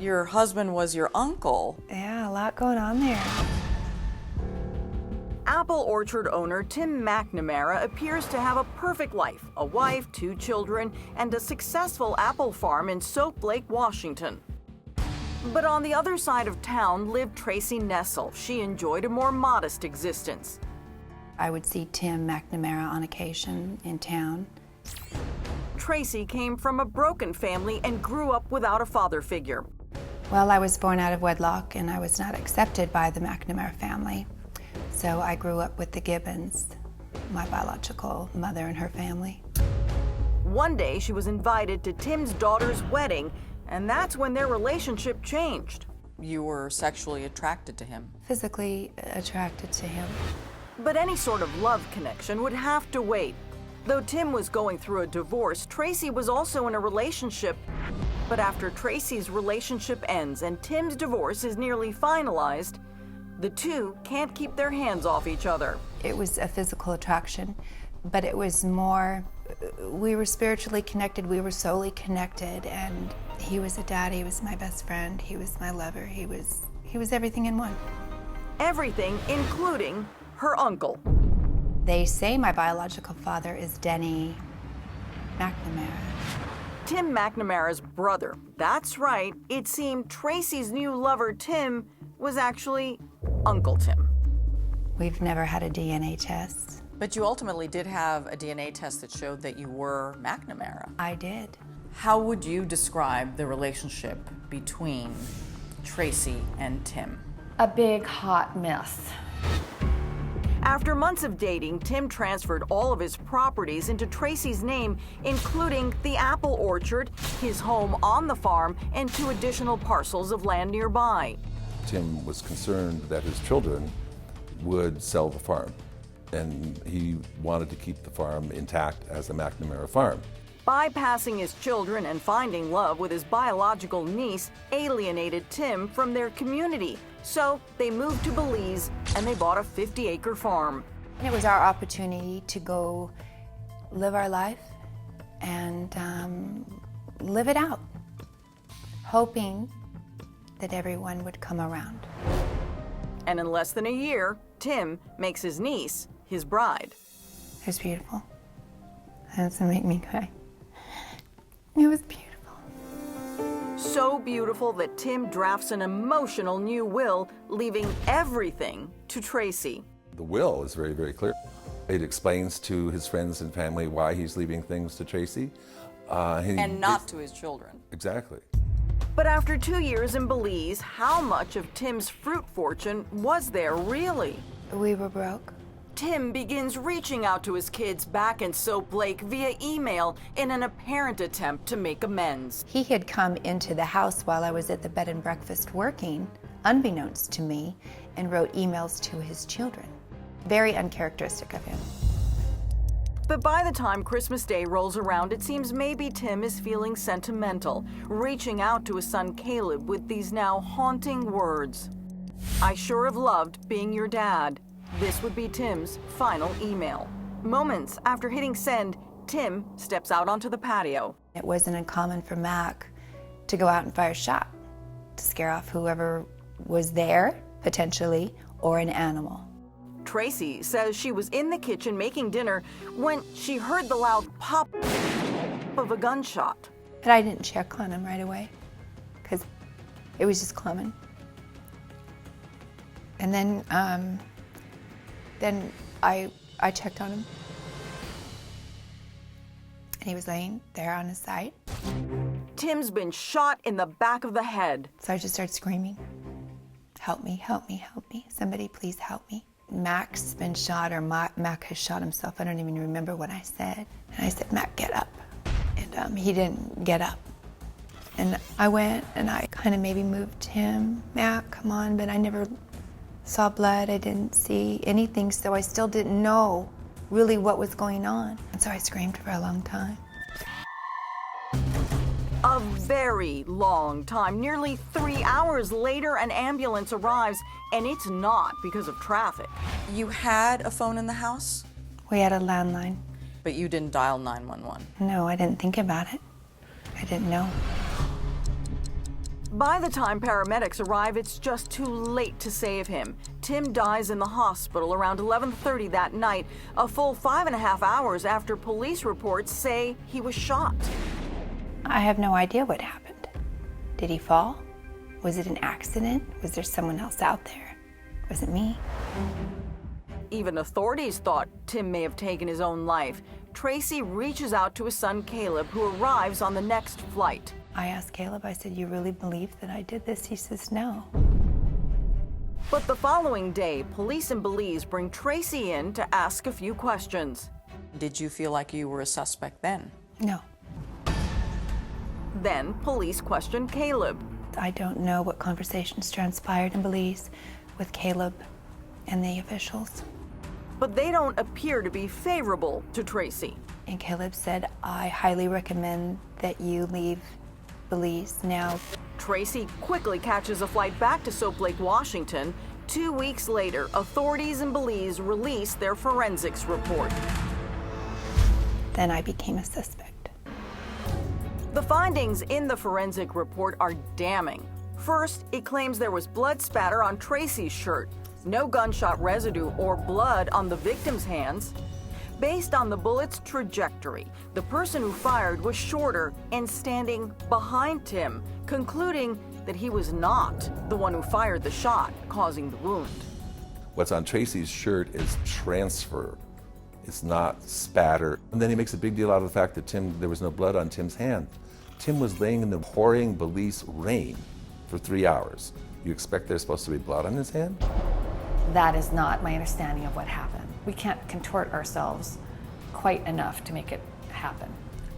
Your husband was your uncle. Yeah, a lot going on there. Apple orchard owner Tim McNamara appears to have a perfect life, a wife, 2 children, and a successful apple farm in Soap Lake, Washington. But on the other side of town lived Tracy Nessel. She enjoyed a more modest existence. I would see Tim McNamara on occasion in town. Tracy came from a broken family and grew up without a father figure. Well, I was born out of wedlock and I was not accepted by the McNamara family. So I grew up with the Gibbons, my biological mother and her family. One day she was invited to Tim's daughter's wedding, and that's when their relationship changed. You were sexually attracted to him. Physically attracted to him. But any sort of love connection would have to wait. Though Tim was going through a divorce, Tracy was also in a relationship. But after Tracy's relationship ends and Tim's divorce is nearly finalized, the two can't keep their hands off each other. It was a physical attraction, but it was more, we were spiritually connected, we were soully connected, and he was a dad, he was my best friend, he was my lover, he was everything in one. Everything, including her uncle. They say my biological father is Denny McNamara. Tim McNamara's brother. That's right, it seemed Tracy's new lover, Tim, was actually Uncle Tim. We've never had a DNA test. But you ultimately did have a DNA test that showed that you were McNamara. I did. How would you describe the relationship between Tracy and Tim? A big hot mess. After months of dating, Tim transferred all of his properties into Tracy's name, including the apple orchard, his home on the farm, and 2 additional parcels of land nearby. Tim was concerned that his children would sell the farm, and he wanted to keep the farm intact as the McNamara farm. Bypassing his children and finding love with his biological niece alienated Tim from their community. So they moved to Belize and they bought a 50-acre farm. And it was our opportunity to go live our life and live it out, hoping that everyone would come around. And in less than a year, Tim makes his niece his bride. It was beautiful. That's to make me cry. It was beautiful. So beautiful that Tim drafts an emotional new will, leaving everything to Tracy. The will is very, very clear. It explains to his friends and family why he's leaving things to Tracy. And not to his children. Exactly. But after 2 years in Belize, how much of Tim's fruit fortune was there really? We were broke. Tim begins reaching out to his kids back in Soap Lake via email in an apparent attempt to make amends. He had come into the house while I was at the bed and breakfast working, unbeknownst to me, and wrote emails to his children. Very uncharacteristic of him. But by the time Christmas Day rolls around, it seems maybe Tim is feeling sentimental, reaching out to his son Caleb with these now haunting words. "I sure have loved being your dad." This would be Tim's final email. Moments after hitting send, Tim steps out onto the patio. It wasn't uncommon for Mac to go out and fire a shot to scare off whoever was there, potentially, or an animal. Tracy says she was in the kitchen making dinner when she heard the loud pop of a gunshot. But I didn't check on him right away because it was just coming. And then I checked on him. And he was laying there on his side. Tim's been shot in the back of the head. So I just started screaming, "Help me, help me, help me. Somebody please help me." Mac's been shot, or Mac has shot himself. I don't even remember what I said. And I said, "Mac, get up." And he didn't get up. And I went and I kind of maybe moved him. "Mac, come on," but I never saw blood. I didn't see anything, so I still didn't know really what was going on. And so I screamed for a long time. A very long time. Nearly 3 hours later, an ambulance arrives, and it's not because of traffic. You had a phone in the house, We had a landline. but you didn't dial 911. No, I didn't think about it. I didn't know. By the time paramedics arrive, it's just too late to save him. Tim dies in the hospital around 11:30 that night, a full 5.5 hours after police reports say he was shot. I have no idea what happened. Did he fall? Was it an accident? Was there someone else out there? Was it me? Even authorities thought Tim may have taken his own life. Tracy reaches out to his son Caleb, who arrives on the next flight. I asked Caleb, I said, "You really believe that I did this?" He says, "No." But the following day, police in Belize bring Tracy in to ask a few questions. Did you feel like you were a suspect then? No. Then police question Caleb. I don't know what conversations transpired in Belize with Caleb and the officials. But they don't appear to be favorable to Tracy. And Caleb said, "I highly recommend that you leave Belize now." Tracy quickly catches a flight back to Soap Lake, Washington. 2 weeks later, authorities in Belize release their forensics report. Then I became a suspect. The findings in the forensic report are damning. First, it claims there was blood spatter on Tracy's shirt, no gunshot residue or blood on the victim's hands. Based on the bullet's trajectory, the person who fired was shorter and standing behind Tim, concluding that he was not the one who fired the shot, causing the wound. What's on Tracy's shirt is transfer. It's not spatter. And then he makes a big deal out of the fact that there was no blood on Tim's hand. Tim was laying in the pouring Belize rain for 3 hours. You expect there's supposed to be blood on his hand? That is not my understanding of what happened. We can't contort ourselves quite enough to make it happen.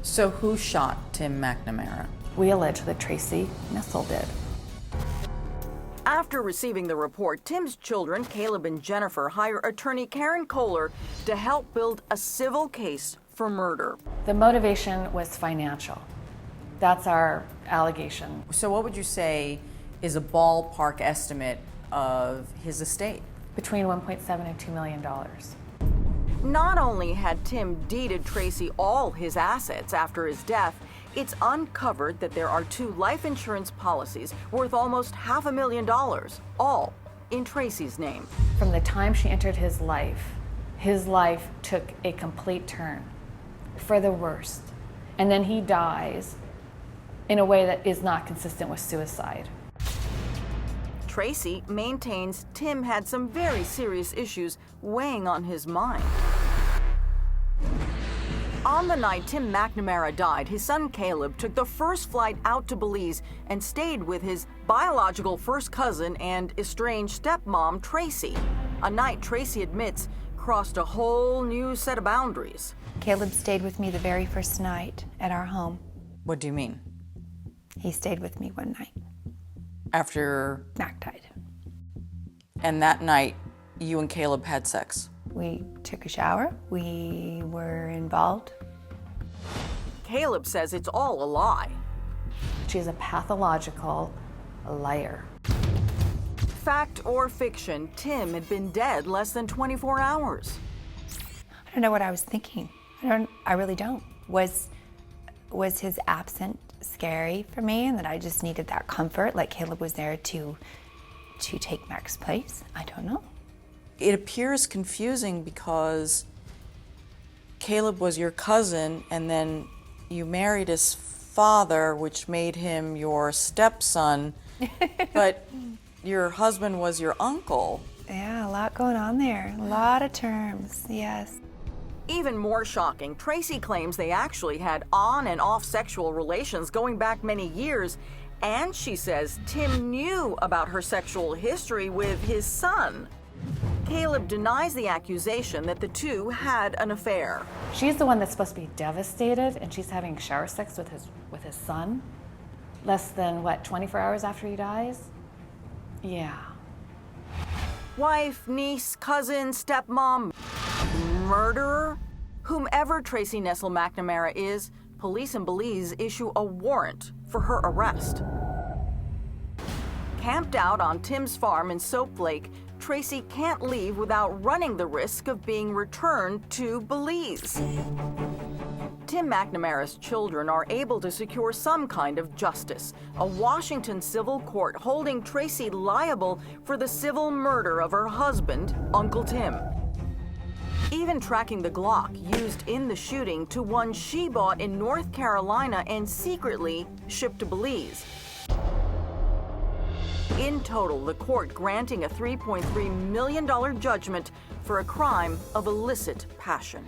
So who shot Tim McNamara? We allege that Tracy Nessel did. After receiving the report, Tim's children, Caleb and Jennifer, hire attorney Karen Kohler to help build a civil case for murder. The motivation was financial. That's our allegation. So what would you say is a ballpark estimate of his estate? Between $1.7 and $2 million. Not only had Tim deeded Tracy all his assets after his death, it's uncovered that there are 2 life insurance policies worth almost $500,000, all in Tracy's name. From the time she entered his life took a complete turn for the worst. And then he dies in a way that is not consistent with suicide. Tracy maintains Tim had some very serious issues weighing on his mind. On the night Tim McNamara died, his son Caleb took the first flight out to Belize and stayed with his biological first cousin and estranged stepmom, Tracy. A night Tracy admits crossed a whole new set of boundaries. Caleb stayed with me the very first night at our home. What do you mean? He stayed with me one night. After, Mac died. and that night, you and Caleb had sex? We took a shower. We were involved. Caleb says it's all a lie. She's a pathological liar. Fact or fiction, Tim had been dead less than 24 hours. I don't know what I was thinking. I really don't. Was his absence scary for me and that I just needed that comfort, like Caleb was there to take Mac's place? I don't know. It appears confusing because Caleb was your cousin and then you married his father, which made him your stepson, but your husband was your uncle. Yeah, a lot going on there. A lot of terms, yes. Even more shocking, Tracy claims they actually had on and off sexual relations going back many years, and she says Tim knew about her sexual history with his son. Caleb denies the accusation that the two had an affair. She's the one that's supposed to be devastated, and she's having shower sex with his son less than, 24 hours after he dies? Yeah. Wife, niece, cousin, stepmom, murderer? Whomever Tracy Nessel McNamara is, police in Belize issue a warrant for her arrest. Camped out on Tim's farm in Soap Lake, Tracy can't leave without running the risk of being returned to Belize. Tim McNamara's children are able to secure some kind of justice, a Washington civil court holding Tracy liable for the civil murder of her husband, Uncle Tim. Even tracking the Glock used in the shooting to one she bought in North Carolina and secretly shipped to Belize. In total, the court granting a $3.3 million judgment for a crime of illicit passion.